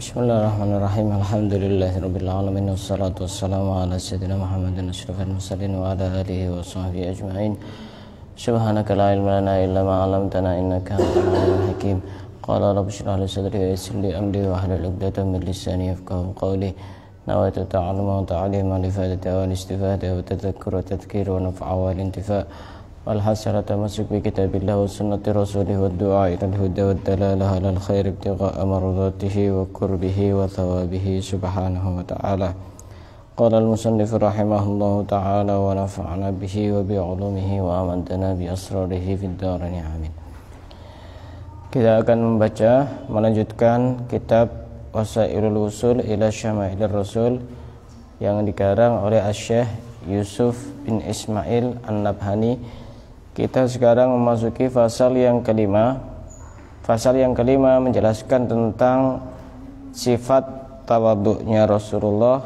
Bismillahirrahmanirrahim. Alhamdulillahirabbil alamin wassalatu wassalamu ala sayyidina Muhammadin asyrafil mursalin wa ala alihi wa sahbihi ajma'in. Subhanaka la ilma lana illa ma 'allamtana innaka antal alimul hakim. Qala rabbi shrah li sadri wa yassir li amri wa hlul 'uqdatam min lisani yafqahu qawli. Nawaitu ta'alluma wa ta'lima li fa'idati wa istifadati wa tadhakkur wa tadhkir wa naf'a wa intifa'. والحسرة تمسك بكتاب الله وسنة رسوله والدعاء إلى الهدى والدلالة على الخير ابتغاء مرضاته وقربه وثوابه سبحانه وتعالى. قال المصنف رحمه الله تعالى ونفعنا به وبعلومه وأمدنا بأسراره في الدارين آمين. Kita akan melanjutkan kitab Wasailul Usul ila Syama'ilir Rasul yang dikarang oleh Asy-Syaikh Yusuf bin Ismail An-Nabhani. Kita sekarang memasuki fasal yang kelima. Fasal yang kelima menjelaskan tentang sifat tawadhu'nya Rasulullah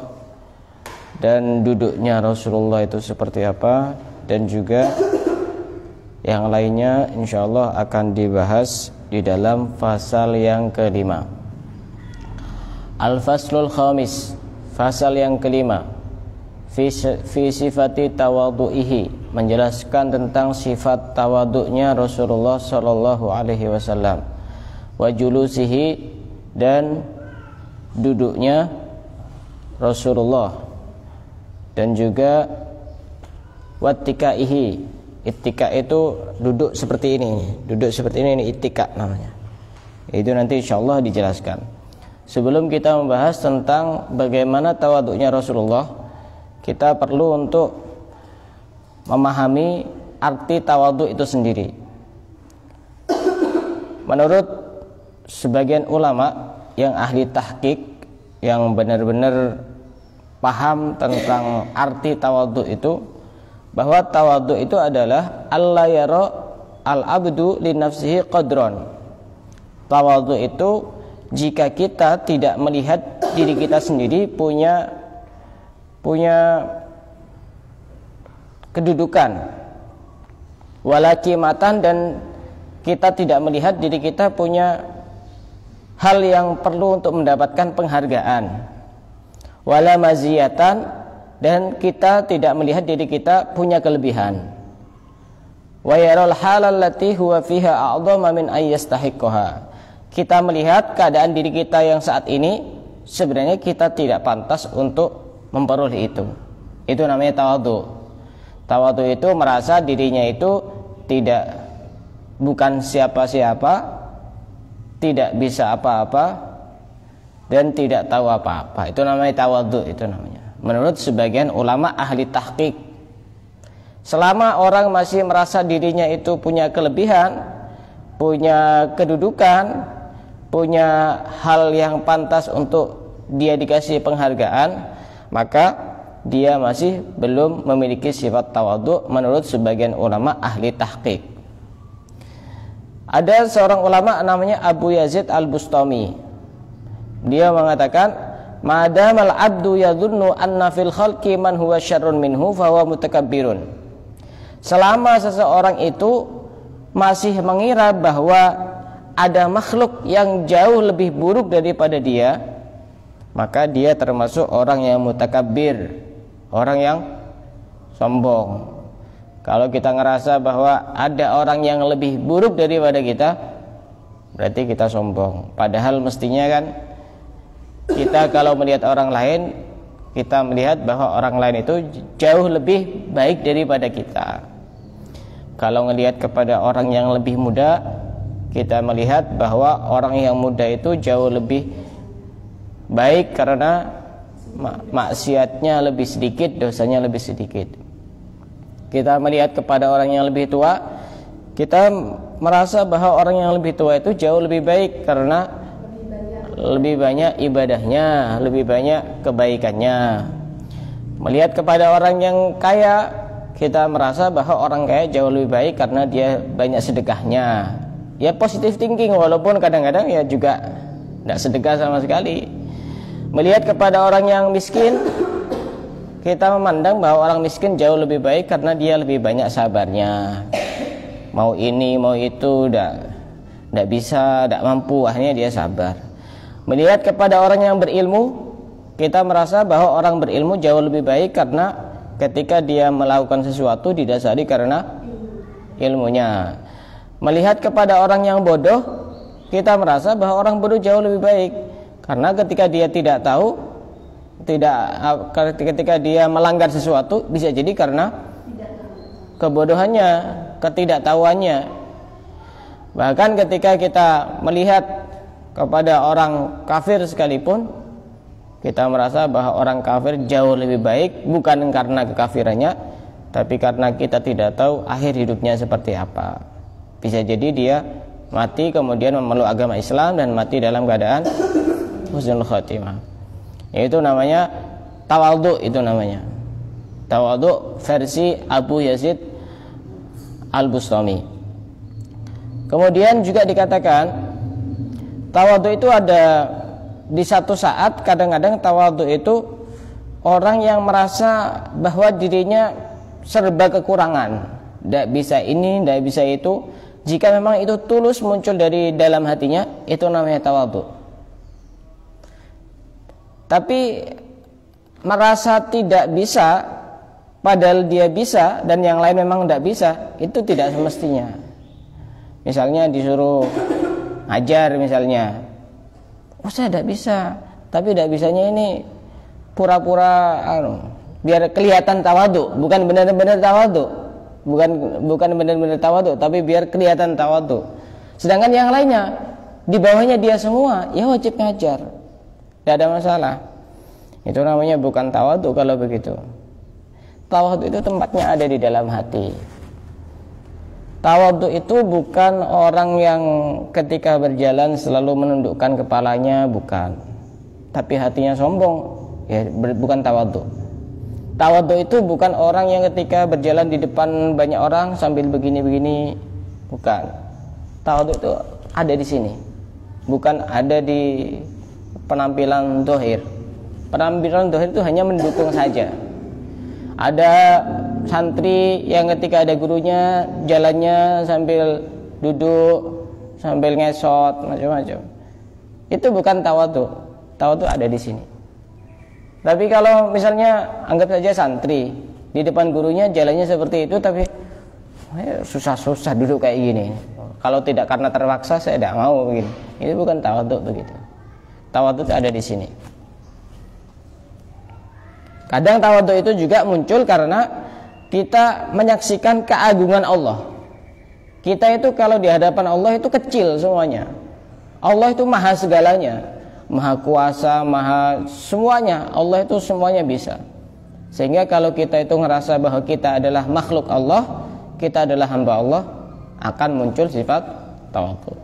dan duduknya Rasulullah itu seperti apa, dan juga yang lainnya insyaallah akan dibahas di dalam fasal yang kelima. Al-Faslul Khamis, fasal yang kelima. Fi sifati tawadhu'ihi, menjelaskan tentang sifat tawadhu'nya Rasulullah sallallahu alaihi wasallam, wa julusihi, dan duduknya Rasulullah, dan juga wattikaihi. Ittika itu duduk seperti ini, ini ittika namanya. Itu nanti insyaallah dijelaskan. Sebelum kita membahas tentang bagaimana tawadhu'nya Rasulullah, kita perlu untuk memahami arti tawadhu itu sendiri. Menurut sebagian ulama yang ahli tahqiq, yang benar-benar paham tentang arti tawadhu itu, bahwa tawadhu itu adalah alla yara al-abdu li nafsihi qadron. Tawadhu itu jika kita tidak melihat diri kita sendiri punya kedudukan, walakimatan, dan kita tidak melihat diri kita punya hal yang perlu untuk mendapatkan penghargaan, wala maziyatan, dan kita tidak melihat diri kita punya kelebihan, wa yaral halal lati huwa fiha a'dhama min ayyastahiqaha. Kita melihat keadaan diri kita yang saat ini sebenarnya kita tidak pantas untuk memperoleh itu. Itu namanya tawadhu. Tawadhu itu merasa dirinya itu bukan siapa-siapa, tidak bisa apa-apa, dan tidak tahu apa-apa. Itu namanya tawadhu, itu namanya. Menurut sebagian ulama ahli tahqiq. Selama orang masih merasa dirinya itu punya kelebihan, punya kedudukan, punya hal yang pantas untuk dia dikasih penghargaan, maka dia masih belum memiliki sifat tawadhu menurut sebagian ulama ahli tahqiq. Ada seorang ulama namanya Abu Yazid Al-Bustami. Dia mengatakan, "Madamal abdu yadhunnu anna fil khalqi man huwa syarrun minhu fa huwa mutakabbirun." Selama seseorang itu masih mengira bahwa ada makhluk yang jauh lebih buruk daripada dia, maka dia termasuk orang yang mutakabbir, orang yang sombong. Kalau kita ngerasa bahwa ada orang yang lebih buruk daripada kita, berarti kita sombong. Padahal mestinya kan kita kalau melihat orang lain, kita melihat bahwa orang lain itu jauh lebih baik daripada kita. Kalau melihat kepada orang yang lebih muda, kita melihat bahwa orang yang muda itu jauh lebih baik karena maksiatnya lebih sedikit, dosanya lebih sedikit. Kita melihat kepada orang yang lebih tua, kita merasa bahwa orang yang lebih tua itu jauh lebih baik karena lebih banyak ibadahnya, lebih banyak kebaikannya. Melihat kepada orang yang kaya, kita merasa bahwa orang kaya jauh lebih baik karena dia banyak sedekahnya. Ya positive thinking, walaupun kadang-kadang ya juga tidak sedekah sama sekali. Melihat kepada orang yang miskin, kita memandang bahwa orang miskin jauh lebih baik karena dia lebih banyak sabarnya. Mau ini, mau itu, tidak bisa, tidak mampu, akhirnya dia sabar. Melihat kepada orang yang berilmu, kita merasa bahwa orang berilmu jauh lebih baik karena ketika dia melakukan sesuatu didasari karena ilmunya. Melihat kepada orang yang bodoh, kita merasa bahwa orang bodoh jauh lebih baik karena ketika dia tidak tahu, ketika dia melanggar sesuatu bisa jadi karena kebodohannya, ketidaktahuannya. Bahkan ketika kita melihat kepada orang kafir sekalipun, kita merasa bahwa orang kafir jauh lebih baik bukan karena kekafirannya, tapi karena kita tidak tahu akhir hidupnya seperti apa. Bisa jadi dia mati kemudian memeluk agama Islam dan mati dalam keadaan husnul khotimah. Itu namanya tawadhu, itu namanya tawadhu versi Abu Yazid Al-Bustami. Kemudian juga dikatakan tawadhu itu ada di satu saat, kadang-kadang tawadhu itu orang yang merasa bahwa dirinya serba kekurangan, tidak bisa ini, tidak bisa itu. Jika memang itu tulus muncul dari dalam hatinya, itu namanya tawadhu. Tapi merasa tidak bisa padahal dia bisa dan yang lain memang tidak bisa, itu tidak semestinya. Misalnya disuruh ajar misalnya, oh saya tidak bisa, tapi tidak bisanya ini pura-pura biar kelihatan tawadhu, bukan benar-benar tawadhu, bukan benar-benar tawadhu, tapi biar kelihatan tawadhu. Sedangkan yang lainnya di bawahnya dia semua, ya wajib ngajar, tidak ada masalah. Itu namanya bukan tawadhu kalau begitu. Tawadhu itu tempatnya ada di dalam hati. Tawadhu itu bukan orang yang ketika berjalan selalu menundukkan kepalanya, bukan. Tapi hatinya sombong, ya bukan tawadhu. Tawadhu itu bukan orang yang ketika berjalan di depan banyak orang sambil begini-begini, bukan. Tawadhu itu ada di sini, bukan ada di penampilan zahir. Penampilan zahir itu hanya mendukung saja. Ada santri yang ketika ada gurunya jalannya sambil duduk, sambil ngesot, macam-macam. Itu bukan tawadhu. Tawadhu ada di sini. Tapi kalau misalnya anggap saja santri di depan gurunya jalannya seperti itu, tapi susah-susah duduk kayak gini. Kalau tidak karena terpaksa saya tidak mau begini. Itu bukan tawadhu begitu. Tawadhu ada di sini. Kadang tawadhu itu juga muncul karena kita menyaksikan keagungan Allah. Kita itu kalau di hadapan Allah itu kecil semuanya. Allah itu maha segalanya, maha kuasa, maha semuanya. Allah itu semuanya bisa. Sehingga kalau kita itu ngerasa bahwa kita adalah makhluk Allah, kita adalah hamba Allah, akan muncul sifat tawadhu.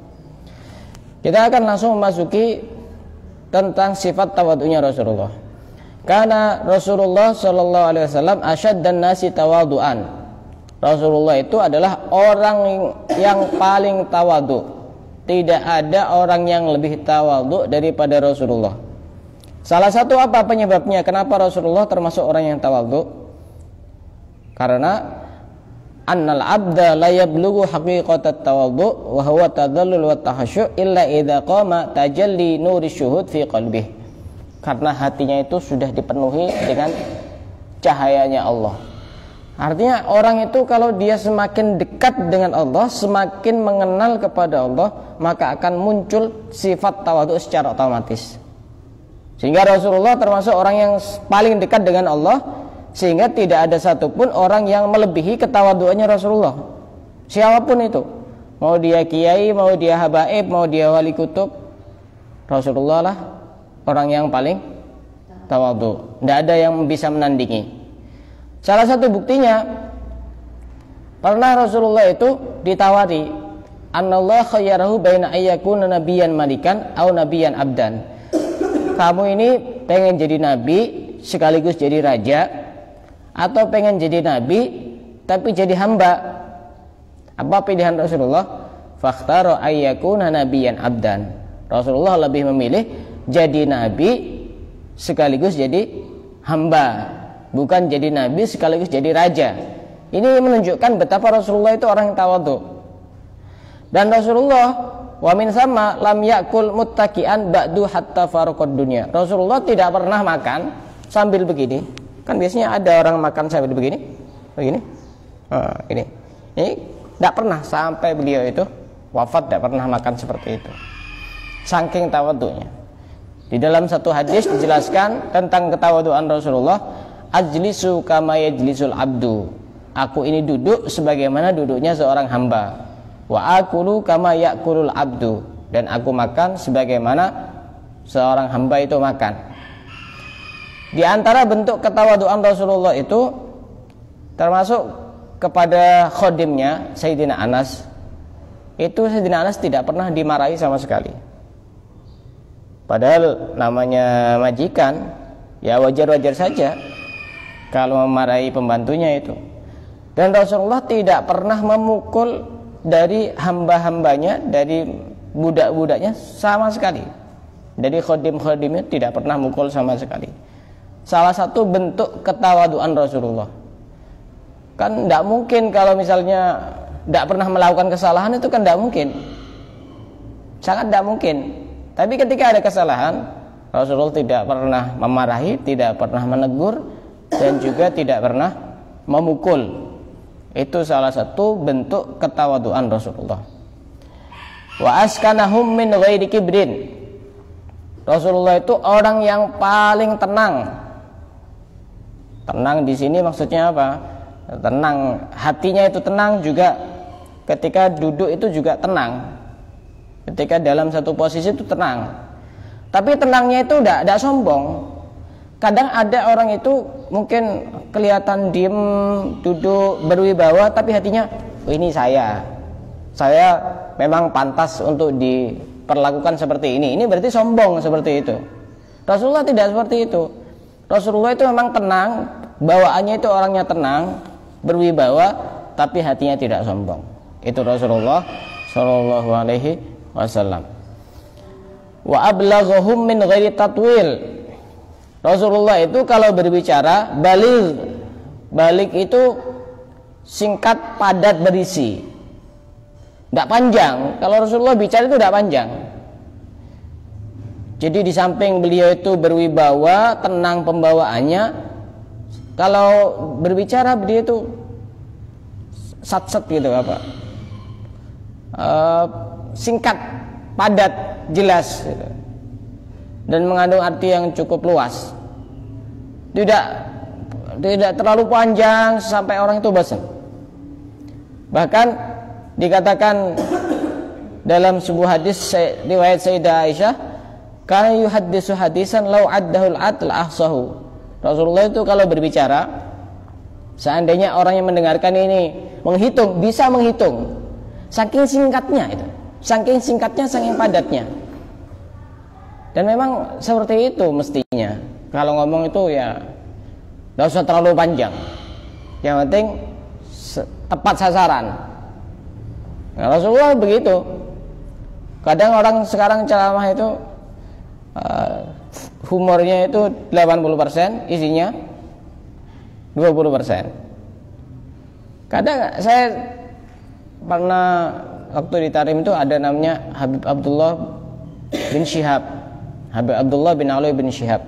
Kita akan langsung memasuki tentang sifat tawadhunya Rasulullah. Karena Rasulullah Shallallahu Alaihi Wasallam asyaddan nasi tawaduan. Rasulullah itu adalah orang yang paling tawadhu. Tidak ada orang yang lebih tawadhu daripada Rasulullah. Salah satu apa penyebabnya? Kenapa Rasulullah termasuk orang yang tawadhu? Karena annal abda la yablughu haqiqatat tawadhu wa huwa tadallul wa tahasyu' illa idza qama tajalli nuri syuhud fi qalbihi. Karena hatinya itu sudah dipenuhi dengan cahayanya Allah. Artinya orang itu kalau dia semakin dekat dengan Allah, semakin mengenal kepada Allah, maka akan muncul sifat tawadhu secara otomatis. Sehingga Rasulullah termasuk orang yang paling dekat dengan Allah, sehingga tidak ada satupun orang yang melebihi ketawadhuannya Rasulullah. Siapapun itu, mau dia kiai, mau dia habaib, mau dia wali kutub, Rasulullah lah orang yang paling tawadhu. Tidak ada yang bisa menandingi. Salah satu buktinya, pernah Rasulullah itu ditawari, "Anallahu khayyarahu baina ayyakuna nabiyyan malikan aw nabiyyan abdan." Kamu ini pengen jadi nabi sekaligus jadi raja, atau pengen jadi nabi tapi jadi hamba? Apa pilihan Rasulullah? Fakhtara ayyakuna nabiyyan abdan. Rasulullah lebih memilih jadi nabi sekaligus jadi hamba, bukan jadi nabi sekaligus jadi raja. Ini menunjukkan betapa Rasulullah itu orang yang tawadhu. Dan Rasulullah Wa min sama lam yakul muttaqian ba'du hatta faraqad dunya. Rasulullah tidak pernah makan sambil begini. Kan biasanya ada orang makan sambil begini. Begini. Ini. Ini tidak pernah sampai beliau itu wafat tidak pernah makan seperti itu. Saking tawadhu'nya. Di dalam satu hadis dijelaskan tentang ketawadhu'an Rasulullah, ajlisu kama yajlisul abdu. Aku ini duduk sebagaimana duduknya seorang hamba. Wa akulu kama yakulul abdu, dan aku makan sebagaimana seorang hamba itu makan. Di antara bentuk ketawaduan Rasulullah itu termasuk kepada khodimnya Sayyidina Anas. Itu Sayyidina Anas tidak pernah dimarahi sama sekali. Padahal namanya majikan, ya wajar-wajar saja kalau memarahi pembantunya itu. Dan Rasulullah tidak pernah memukul dari hamba-hambanya, dari budak-budaknya sama sekali. Dari khodim-khodimnya tidak pernah mukul sama sekali. Salah satu bentuk ketawaduan Rasulullah. Kan tidak mungkin kalau misalnya tidak pernah melakukan kesalahan, itu kan tidak mungkin. Sangat tidak mungkin. Tapi ketika ada kesalahan, Rasulullah tidak pernah memarahi, tidak pernah menegur, dan juga tidak pernah memukul. Itu salah satu bentuk ketawaduan Rasulullah. Wa askanahum min ghairi kibrin. Rasulullah itu orang yang paling tenang. Tenang di sini maksudnya apa? Tenang, hatinya itu tenang juga. Ketika duduk itu juga tenang. Ketika dalam satu posisi itu tenang. Tapi tenangnya itu tidak sombong. Kadang ada orang itu mungkin kelihatan diem, duduk, berwibawa, tapi hatinya, oh, ini saya memang pantas untuk diperlakukan seperti ini. Ini berarti sombong seperti itu. Rasulullah tidak seperti itu. Rasulullah itu memang tenang, bawaannya itu orangnya tenang, berwibawa, tapi hatinya tidak sombong. Itu Rasulullah Shallallahu Alaihi Wasallam. Wa ablaghahum min ghairi tatwil. Rasulullah itu kalau berbicara balik itu singkat, padat, berisi, tidak panjang. Kalau Rasulullah bicara itu tidak panjang. Jadi di samping beliau itu berwibawa, tenang pembawaannya, kalau berbicara beliau itu sat-sat gitu apa, singkat, padat, jelas gitu. Dan mengandung arti yang cukup luas. Tidak terlalu panjang sampai orang itu bosan. Bahkan dikatakan dalam sebuah hadis riwayat Sayyidah Aisyah, kana yuhaddisu hadisan law addahul adl ahsahu. Rasulullah itu kalau berbicara, seandainya orang yang mendengarkan ini menghitung, bisa menghitung. Saking singkatnya itu. Saking singkatnya, saking padatnya. Dan memang seperti itu mestinya. Kalau ngomong itu ya tidak usah terlalu panjang. Yang penting tepat sasaran. Nah, Rasulullah begitu. Kadang orang sekarang ceramah itu humornya itu 80%, isinya 20%. Kadang saya pernah waktu di Tarim itu ada namanya Habib Abdullah bin Syihab. Habib Abdullah bin Ali bin Syihab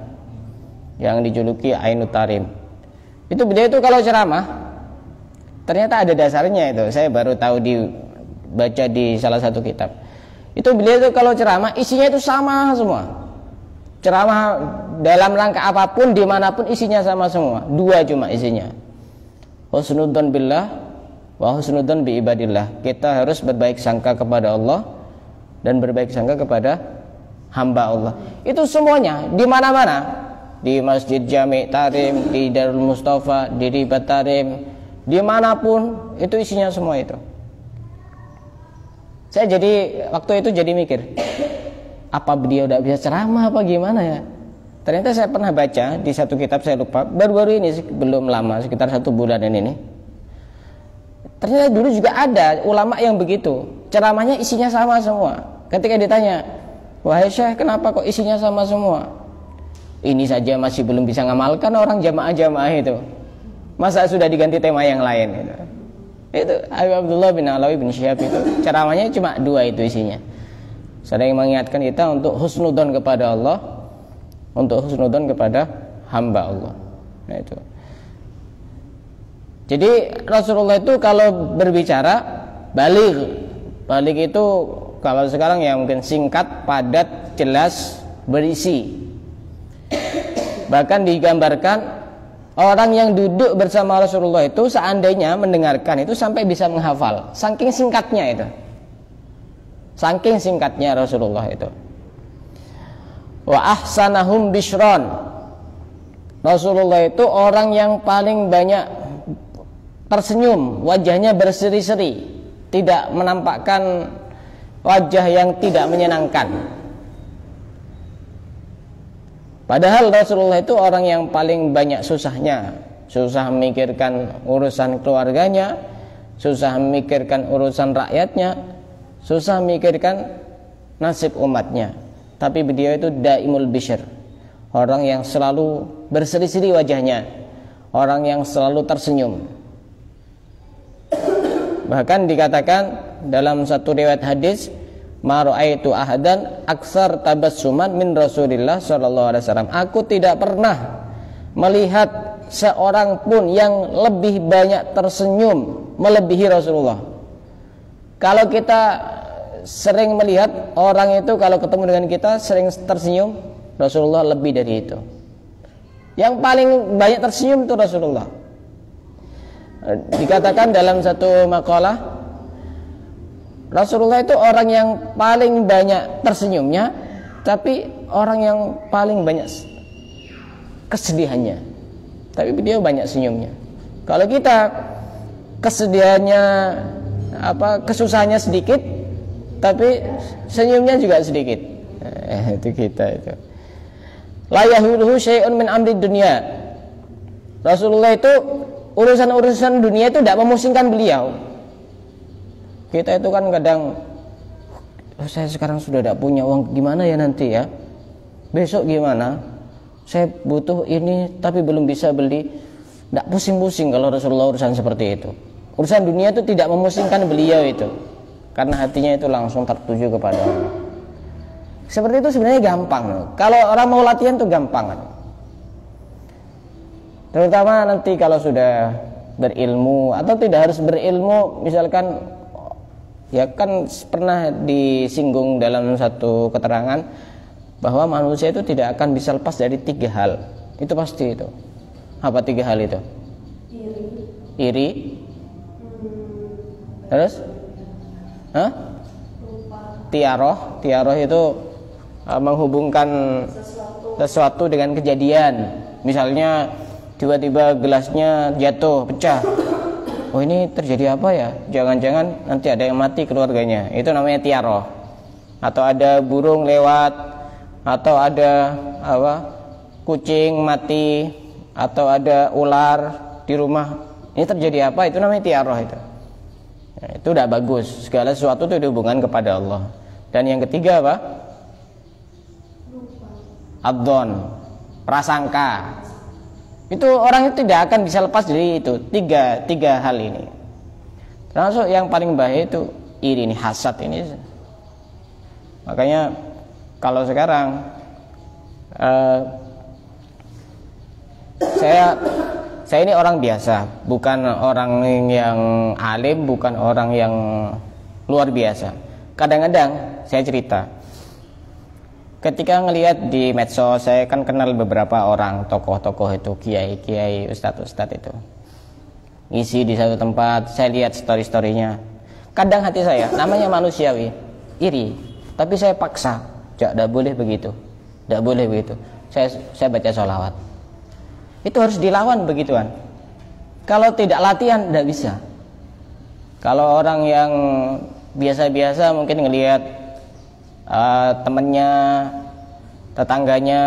yang dijuluki Ainut Tarim. Itu beliau itu kalau ceramah ternyata ada dasarnya itu. Saya baru tahu dibaca di salah satu kitab. Itu beliau itu kalau ceramah isinya itu sama semua. Ceramah dalam rangka apapun dimanapun isinya sama semua. Dua cuma isinya. Husnudzon billah wa husnudzon bi ibadillah. Kita harus berbaik sangka kepada Allah dan berbaik sangka kepada hamba Allah. Itu semuanya di mana-mana, di Masjid Jami' Tarim, di Darul Mustafa, di Ribat Tarim, dimanapun itu isinya semua itu. Saya jadi waktu itu jadi mikir, apa beliau tidak bisa ceramah apa gimana ya? Ternyata saya pernah baca di satu kitab, saya lupa, baru-baru ini belum lama, sekitar 1 bulanan ini. Ternyata dulu juga ada ulama yang begitu, ceramahnya isinya sama semua. Ketika ditanya, wahai Syekh, kenapa kok isinya sama semua? Ini saja masih belum bisa ngamalkan orang jamaah-jamaah itu. Masa sudah diganti tema yang lain gitu. Itu Habib Abdullah bin Alawi bin Syihab itu ceramahnya cuma 2 itu isinya. sering mengingatkan kita untuk husnudzon kepada Allah, untuk husnudzon kepada hamba Allah. Nah itu. Jadi Rasulullah itu kalau berbicara baligh itu kalau sekarang ya mungkin singkat, padat, jelas, berisi. Bahkan digambarkan orang yang duduk bersama Rasulullah itu seandainya mendengarkan itu sampai bisa menghafal, saking singkatnya itu. Saking singkatnya Rasulullah itu. Wa ahsanahum bishron. Rasulullah itu orang yang paling banyak tersenyum, wajahnya berseri-seri, tidak menampakkan wajah yang tidak menyenangkan. Padahal Rasulullah itu orang yang paling banyak susahnya, susah memikirkan urusan keluarganya, susah memikirkan urusan rakyatnya, susah memikirkan nasib umatnya. Tapi beliau itu daimul bishr, orang yang selalu berseri-seri wajahnya, orang yang selalu tersenyum. Bahkan dikatakan dalam satu riwayat hadis, ma ra'aitu ahadan aksar tabassuman min Rasulillah sallallahu alaihi wasallam. Aku tidak pernah melihat seorang pun yang lebih banyak tersenyum melebihi Rasulullah. Kalau kita sering melihat orang itu kalau ketemu dengan kita sering tersenyum, Rasulullah lebih dari itu. Yang paling banyak tersenyum itu Rasulullah. Dikatakan dalam satu makalah, Rasulullah itu orang yang paling banyak tersenyumnya, tapi orang yang paling banyak kesedihannya. Tapi beliau banyak senyumnya. Kalau kita kesedihannya kesusahannya sedikit, tapi senyumnya juga sedikit. Itu kita itu. La yahuluhu syai'un min amri dunya. Rasulullah itu urusan-urusan dunia itu tidak memusingkan beliau. Kita itu kan kadang, saya sekarang sudah tidak punya uang, gimana ya nanti ya? Besok gimana? Saya butuh ini tapi belum bisa beli. Tidak pusing-pusing kalau Rasulullah urusan seperti itu. Urusan dunia itu tidak memusingkan beliau itu, karena hatinya itu langsung tertuju kepada Allah. Seperti itu sebenarnya gampang. Kalau orang mau latihan itu gampang. Terutama nanti kalau sudah berilmu atau tidak harus berilmu, misalkan ya kan pernah disinggung dalam satu keterangan bahwa manusia itu tidak akan bisa lepas dari 3 hal. Itu pasti itu. Apa 3 hal itu? Iri. Terus? Tiaroh. Tiaroh itu menghubungkan sesuatu dengan kejadian. Misalnya tiba-tiba gelasnya jatuh, pecah. Oh ini terjadi apa ya? Jangan-jangan nanti ada yang mati keluarganya. Itu namanya tiaroh. Atau ada burung lewat, atau ada kucing mati, atau ada ular di rumah. Ini terjadi apa? Itu namanya tiaroh itu. Nah, itu tidak bagus. Segala sesuatu itu dihubungkan kepada Allah. Dan yang ketiga apa? Adzon, prasangka. Itu orang itu tidak akan bisa lepas dari itu. Tiga hal ini. Termasuk yang paling bahaya itu iri, ini hasad ini. Makanya kalau sekarang saya ini orang biasa, bukan orang yang alim, bukan orang yang luar biasa. Kadang-kadang saya cerita, ketika ngelihat di medsos, saya kan kenal beberapa orang, tokoh-tokoh itu, kiai-kiai, ustadz-ustadz itu ngisi di satu tempat, saya lihat story-storynya. Kadang hati saya, namanya manusiawi, iri, tapi saya paksa, tidak boleh begitu, tidak boleh begitu. Saya baca sholawat. Itu harus dilawan begituan. Kalau tidak latihan tidak bisa. Kalau orang yang biasa-biasa mungkin ngelihat temannya, tetangganya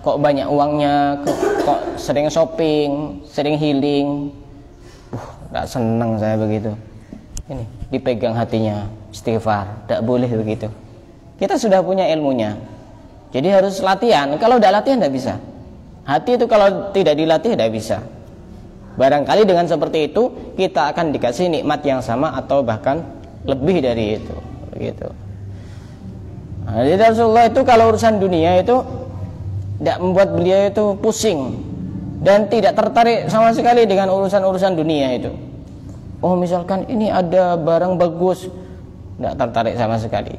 kok banyak uangnya, kok sering shopping, sering healing, nggak seneng saya begitu. Ini dipegang hatinya, istighfar, tidak boleh begitu. Kita sudah punya ilmunya, jadi harus latihan. Kalau tidak latihan tidak bisa. Hati itu kalau tidak dilatih tidak bisa. Barangkali dengan seperti itu kita akan dikasih nikmat yang sama atau bahkan lebih dari itu, begitu. Nah, jadi Rasulullah itu kalau urusan dunia itu tidak membuat beliau itu pusing dan tidak tertarik sama sekali dengan urusan-urusan dunia itu. Oh misalkan ini ada barang bagus, tidak tertarik sama sekali.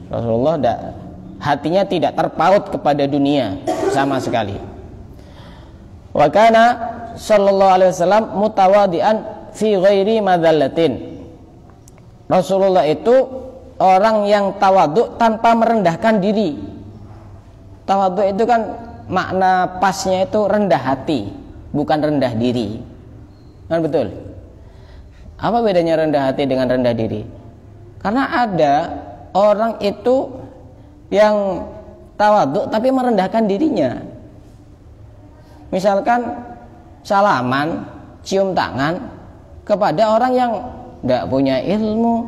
Rasulullah hatinya tidak terpaut kepada dunia sama sekali. Wa kana sallallahu alaihi wasallam mutawadian fi ghairi madzallatin. Rasulullah itu orang yang tawadhu tanpa merendahkan diri. Tawadhu itu kan makna pasnya itu rendah hati, bukan rendah diri. Kan betul? Apa bedanya rendah hati dengan rendah diri? Karena ada orang itu yang tawadhu tapi merendahkan dirinya. Misalkan salaman, cium tangan kepada orang yang tidak punya ilmu,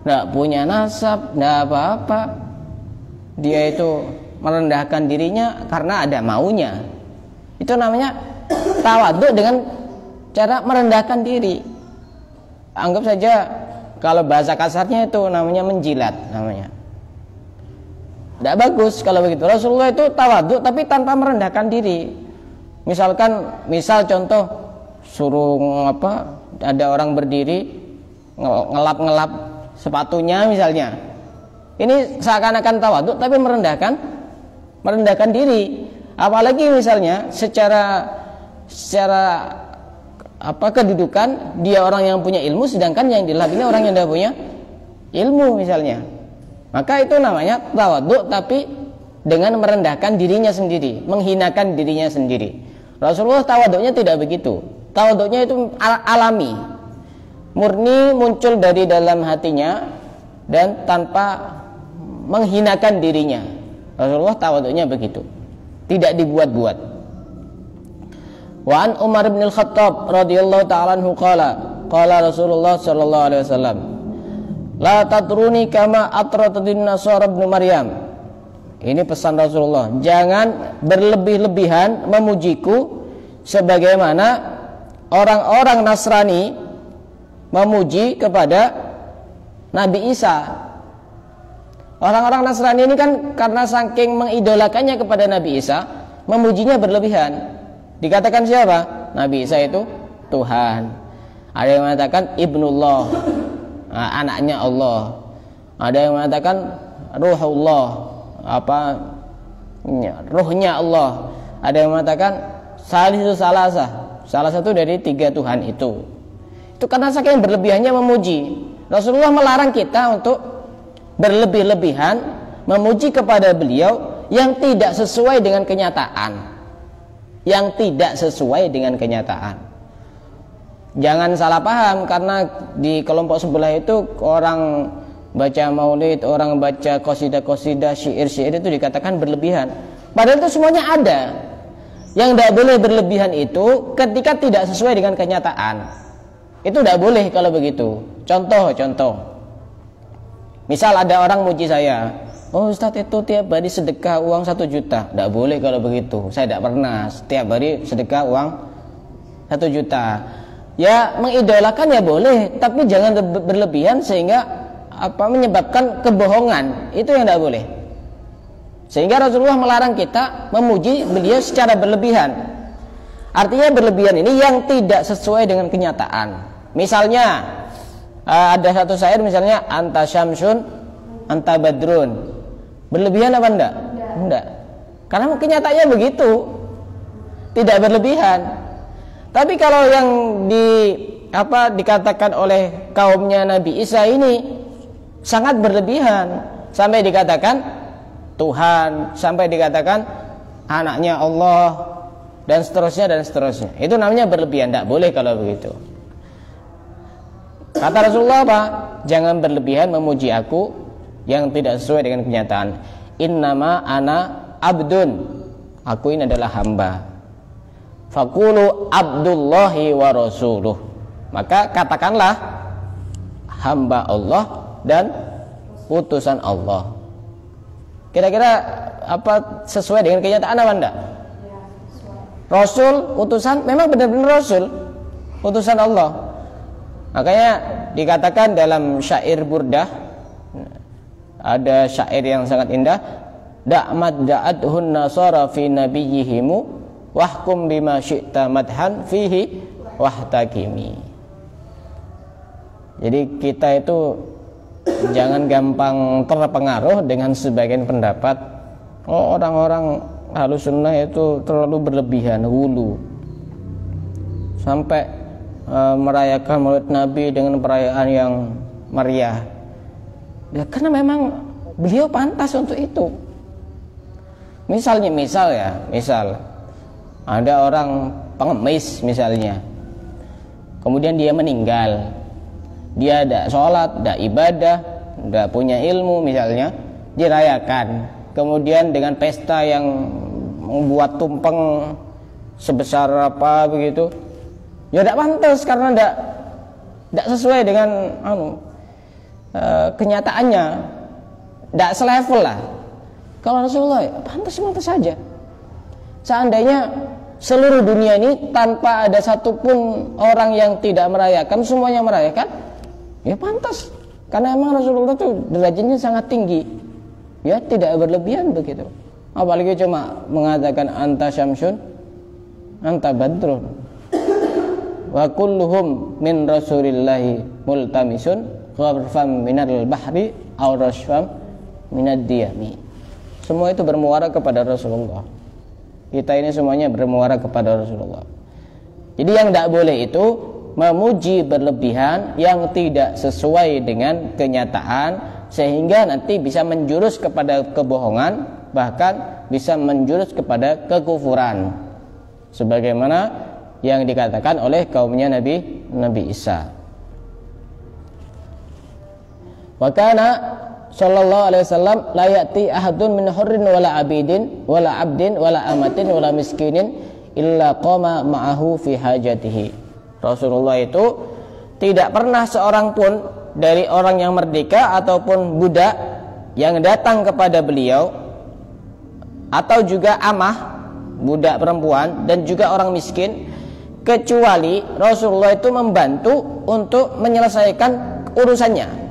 tidak punya nasab, tidak apa-apa. Dia itu merendahkan dirinya karena ada maunya. Itu namanya tawadhu dengan cara merendahkan diri. Anggap saja kalau bahasa kasarnya itu namanya menjilat namanya. Tidak bagus kalau begitu. Rasulullah itu tawadhu tapi tanpa merendahkan diri. Misal contoh suruh ada orang berdiri ngelap sepatunya misalnya. Ini seakan-akan tawadhu tapi merendahkan diri. Apalagi misalnya secara kedudukan dia orang yang punya ilmu sedangkan yang dilap ini orang yang tidak punya ilmu misalnya. Maka itu namanya tawadhu tapi dengan merendahkan dirinya sendiri, menghinakan dirinya sendiri. Rasulullah tawadhunya tidak begitu. Tawadhunya itu alami, murni muncul dari dalam hatinya dan tanpa menghinakan dirinya. Rasulullah tawadhunya begitu, tidak dibuat-buat. Wa an Umar bin Al-Khattab radhiyallahu ta'ala anhu qala Rasulullah sallallahu alaihi wasallam la tatruni kama atratatin nasara ibn Maryam. Ini pesan Rasulullah, jangan berlebih-lebihan memujiku sebagaimana orang-orang Nasrani memuji kepada Nabi Isa. Orang-orang Nasrani ini kan karena saking mengidolakannya kepada Nabi Isa, memujinya berlebihan. Dikatakan siapa? Nabi Isa itu Tuhan. Ada yang mengatakan Ibnullah, anaknya Allah. Ada yang mengatakan Ruhullah, ruhnya Allah. Ada yang mengatakan Salisu Salasah, salah satu dari 3 Tuhan itu. Itu karena saking berlebihannya memuji. Rasulullah melarang kita untuk berlebih-lebihan memuji kepada beliau yang tidak sesuai dengan kenyataan. Jangan salah paham, karena di kelompok sebelah itu orang baca maulid, orang baca qasidah-qasidah, syair-syair itu dikatakan berlebihan. Padahal itu semuanya ada. Yang tidak boleh berlebihan itu ketika tidak sesuai dengan kenyataan. Itu tidak boleh kalau begitu. Contoh. Misal ada orang muji saya, oh Ustadz itu tiap hari sedekah uang 1 juta. Tidak boleh kalau begitu. Saya tidak pernah setiap hari sedekah uang 1 juta. Ya mengidolakan ya boleh, tapi jangan berlebihan sehingga menyebabkan kebohongan. Itu yang tidak boleh. Sehingga Rasulullah melarang kita memuji beliau secara berlebihan. Artinya berlebihan ini yang tidak sesuai dengan kenyataan. Misalnya ada satu syair misalnya anta syamsun anta badrun. Berlebihan apa enggak? Enggak. Karena kenyataannya begitu. Tidak berlebihan. Tapi kalau yang dikatakan oleh kaumnya Nabi Isa ini sangat berlebihan, sampai dikatakan Tuhan, sampai dikatakan anaknya Allah, dan seterusnya. Itu namanya berlebihan. Tidak boleh kalau begitu. Kata Rasulullah apa? Jangan berlebihan memuji aku yang tidak sesuai dengan kenyataan. Innama ana abdun, aku ini adalah hamba. Faqulu abdullahi wa rasuluh, maka katakanlah hamba Allah dan utusan Allah. Kira-kira sesuai dengan kenyataan apa enggak? Rasul, utusan, memang benar-benar Rasul, utusan Allah. Makanya dikatakan dalam syair Burdah, Ada syair yang sangat indah, da'mat da'adhun nasara fi nabiyyihimu wahkum bima syi'ta madhan fihi wahtakimi. Jadi kita itu jangan gampang terpengaruh dengan sebagian pendapat. Orang-orang Ahlus Sunnah itu terlalu berlebihan, hulu, sampai merayakan Maulid Nabi dengan perayaan yang meriah. Ya, karena memang beliau pantas untuk itu. Misal ada orang pengemis misalnya, kemudian dia meninggal, dia tidak sholat, tidak ibadah, tidak punya ilmu misalnya, dirayakan, kemudian dengan pesta yang membuat tumpeng sebesar apa begitu, ya tidak pantas karena tidak sesuai dengan kenyataannya, tidak selevel lah. Kalau Rasulullah pantas saja. Seandainya seluruh dunia ini tanpa ada satupun orang yang tidak merayakan, semuanya merayakan, ya pantas. Karena emang Rasulullah itu derajatnya sangat tinggi, ya tidak berlebihan begitu. Apalagi cuma mengatakan anta syamsun, anta badrun, wa kulluhum min rasulillahi multamisun gharfam minal bahri aw rashfam minad diyami. Semua itu bermuara kepada Rasulullah. Kita ini semuanya bermuara kepada Rasulullah. Jadi yang tidak boleh itu memuji berlebihan yang tidak sesuai dengan kenyataan, sehingga nanti bisa menjurus kepada kebohongan, bahkan bisa menjurus kepada kekufuran, sebagaimana yang dikatakan oleh kaumnya Nabi Isa. Wa kana sallallahu alaihi wasallam la ya'ti ahadun min hurrin wala abidin wala abdin wala amatin wala miskinin illa qama ma'ahu fi hajatihi. Rasulullah itu tidak pernah seorang pun dari orang yang merdeka ataupun budak yang datang kepada beliau, atau juga amah, budak perempuan, dan juga orang miskin, kecuali Rasulullah itu membantu untuk menyelesaikan urusannya.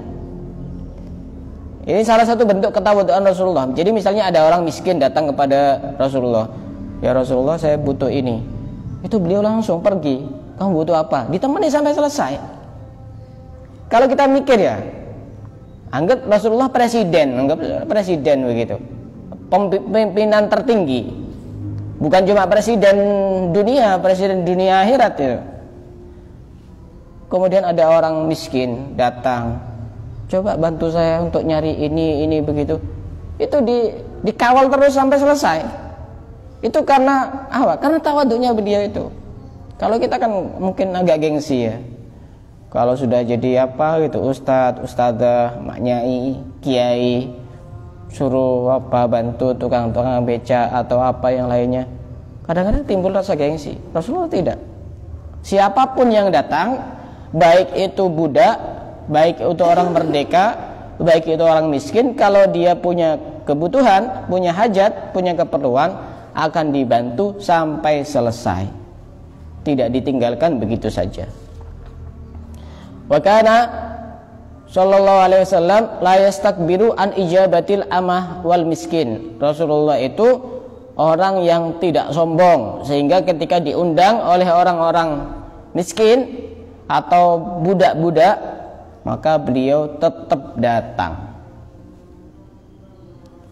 Ini salah satu bentuk ketawaduan Rasulullah. Jadi misalnya ada orang miskin datang kepada Rasulullah, ya Rasulullah saya butuh ini, itu beliau langsung pergi, kamu butuh apa, ditemani sampai selesai. Kalau kita mikir ya, anggap Rasulullah presiden begitu, pemimpinan tertinggi, bukan cuma presiden dunia akhirat itu. Kemudian ada orang miskin datang, coba bantu saya untuk nyari ini begitu. Itu dikawal terus sampai selesai. Itu karena apa? Karena tawaduknya beliau itu. Kalau kita kan mungkin agak gengsi ya. Kalau sudah jadi apa gitu, ustadz, ustadzah, maknyai, kiai, suruh apa bantu tukang-tukang beca atau apa yang lainnya, kadang-kadang timbul rasa gengsi. Rasulullah tidak. Siapapun yang datang, baik itu budak, baik itu orang merdeka, baik itu orang miskin, kalau dia punya kebutuhan, punya hajat, punya keperluan, akan dibantu sampai selesai, tidak ditinggalkan begitu saja. Wa kana sallallahu alaihi wasallam la yastakbiru an ijabatil amah wal miskin. Rasulullah itu orang yang tidak sombong, sehingga ketika diundang oleh orang-orang miskin atau budak-budak, maka beliau tetap datang.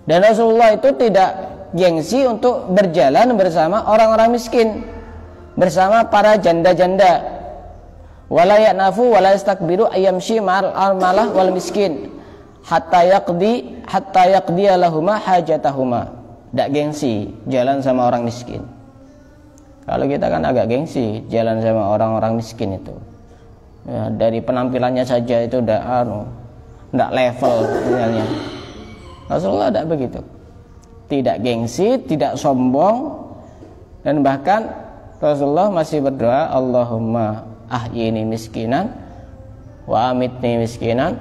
Dan Rasulullah itu tidak gengsi untuk berjalan bersama orang-orang miskin, bersama para janda-janda. Wala ya'nafu wala yastakbiru ayyamshi ma'al malah wal miskin hatta yaqdi lahuma hajatahuma. Tidak gengsi jalan sama orang miskin. Kalau kita kan agak gengsi jalan sama orang-orang miskin itu. Ya, dari penampilannya saja itu tidak level misalnya. Rasulullah tidak begitu, tidak gengsi, tidak sombong, dan bahkan Rasulullah masih berdoa, Allahumma ahyini miskinan wa amitni miskinan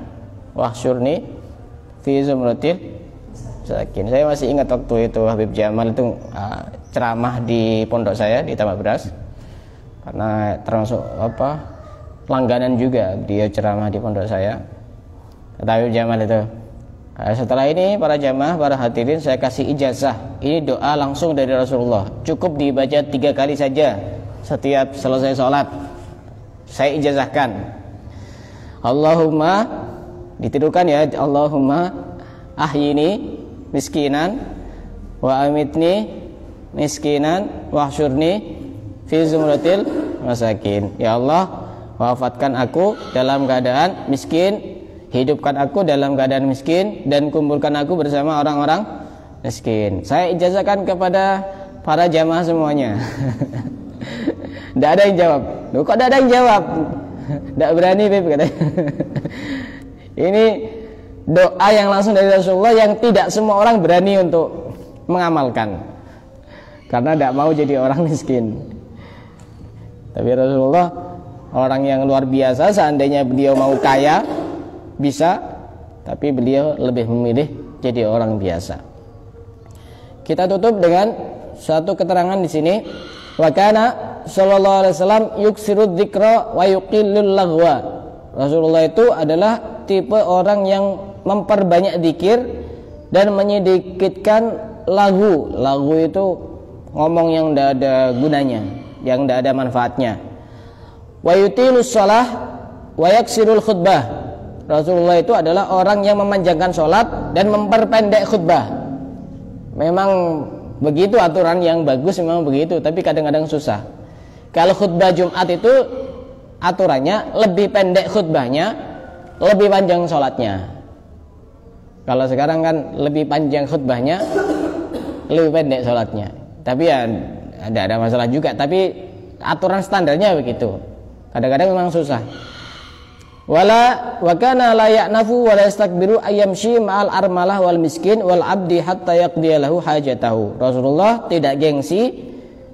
wahsyurni fi zumratil sakin. Saya masih ingat waktu itu Habib Jamal itu ceramah di pondok saya di Tambak Beras, karena termasuk langganan juga dia ceramah di pondok saya. Kata Habib Jamal itu, Setelah ini para jamaah, para hadirin, saya kasih ijazah. Ini doa langsung dari Rasulullah. Cukup dibaca 3 kali saja setiap selesai sholat. Saya ijazahkan. Allahumma, ditirukan ya, Allahumma ahyini miskinan wa amitni miskinan wahsyurni fi zumratil masakin. Ya Allah, wafatkan aku dalam keadaan miskin, hidupkan aku dalam keadaan miskin, dan kumpulkan aku bersama orang-orang miskin. Saya ijazahkan kepada para jamaah semuanya. Tidak ada yang jawab. Loh, kok tidak ada yang jawab? Tidak berani, Beb, katanya. Ini doa yang langsung dari Rasulullah yang tidak semua orang berani untuk mengamalkan, karena tidak mau jadi orang miskin. Tapi Rasulullah orang yang luar biasa. Seandainya beliau mau kaya bisa, tapi beliau lebih memilih jadi orang biasa. Kita tutup dengan satu keterangan di sini. Wa kana sallallahu alaihi wasallam yuksiru dzikra wa yuqillul laghwa. Rasulullah itu adalah tipe orang yang memperbanyak zikir dan menyedikitkan lagu. Lagu itu ngomong yang tidak ada gunanya, yang tidak ada manfaatnya. Wa yutilus shalah wa yaksirul khutbah. Rasulullah itu adalah orang yang memanjangkan sholat dan memperpendek khutbah. Memang begitu aturan yang bagus, memang begitu, tapi kadang-kadang susah. Kalau khutbah Jumat itu aturannya lebih pendek khutbahnya, lebih panjang sholatnya. Kalau sekarang kan lebih panjang khutbahnya, lebih pendek sholatnya. Tapi ya ada masalah juga, tapi aturan standarnya begitu. Kadang-kadang memang susah. Wala wa kana la ya'nafu wa la yastakbiru ayyamshi ma'al armalah wal miskin wal abdi hatta yaqdiya lahu hajatahu. Rasulullah tidak gengsi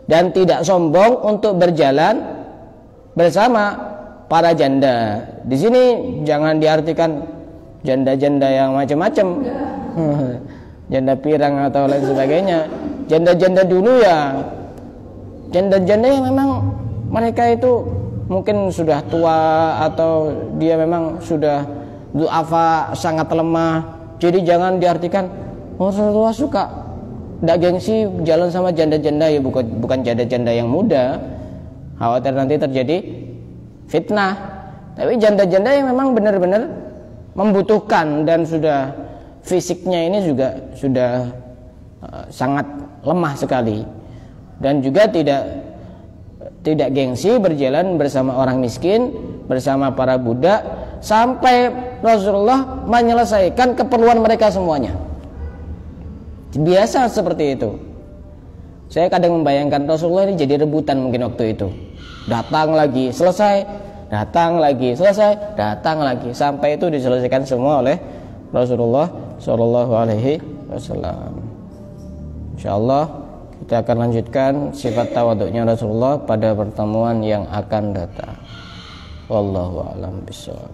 dan tidak sombong untuk berjalan bersama para janda. Di sini jangan diartikan janda-janda yang macam-macam. Janda pirang atau lain sebagainya. Janda-janda dulu ya. Janda-janda yang memang mereka itu mungkin sudah tua atau dia memang sudah du'afa, sangat lemah. Jadi jangan diartikan Rasulullah suka tidak gengsi jalan sama janda-janda, ya bukan janda-janda yang muda, khawatir nanti terjadi fitnah. Tapi janda-janda yang memang benar-benar membutuhkan dan sudah fisiknya ini juga sudah sangat lemah sekali, dan juga tidak gengsi berjalan bersama orang miskin, bersama para budak, sampai Rasulullah menyelesaikan keperluan mereka semuanya. Biasa seperti itu. Saya kadang membayangkan Rasulullah ini jadi rebutan mungkin waktu itu. Datang lagi, selesai, datang lagi, selesai, datang lagi, sampai itu diselesaikan semua oleh Rasulullah Shallallahu Alaihi Wasallam. Insyaallah kita akan lanjutkan sifat tawaduknya Rasulullah pada pertemuan yang akan datang. Wallahu a'lam bishawab.